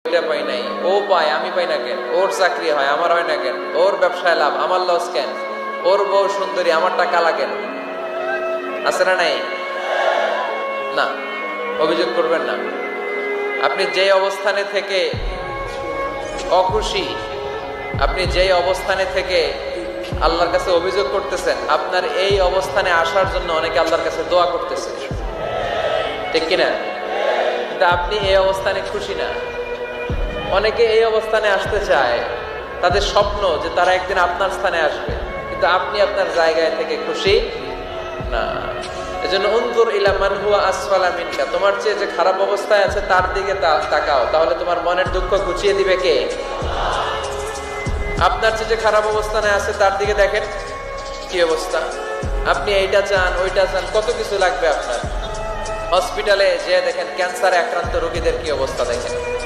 এটা পাই নাই, ও পায় আমি পাই না কেন, ওর চাকরি হয় আমার হয় না কেন, ওর ব্যবসায় লাভ আমার লস কেন, ওর বউ সুন্দরী আমারটা কালা কেন? আছে না নাই? না, অভিযোগ করবেন না। আপনি যে অবস্থানে থেকে অখুশি, আপনি যেই অবস্থানে থেকে আল্লাহর কাছে অভিযোগ করতেছেন, আপনার এই অবস্থানে আসার জন্য অনেকে আল্লাহর কাছে দোয়া করতেছে, ঠিক কিনা? কিন্তু আপনি এই অবস্থানে খুশি না। অনেকে এই অবস্থানে আসতে চায়, তাদের স্বপ্ন যে তারা একদিন আপনার স্থানে আসবে, কিন্তু আপনি আপনার জায়গায় থেকে খুশি না। এজন্য উনজুর ইলা মান হুয়া আসফালা মিনকা, তোমার চেয়ে যে খারাপ অবস্থায় আছে তার দিকে তাকাও, তাহলে তোমার মনের দুঃখ ঘুচিয়ে দিবে কে? আপনার চেয়ে যে খারাপ অবস্থানে আছে তার দিকে দেখেন কি অবস্থা। আপনি এইটা চান ওইটা চান, কত কিছু লাগবে আপনার। হসপিটালে যে দেখেন ক্যান্সারে আক্রান্ত রোগীদের কি অবস্থা দেখেন।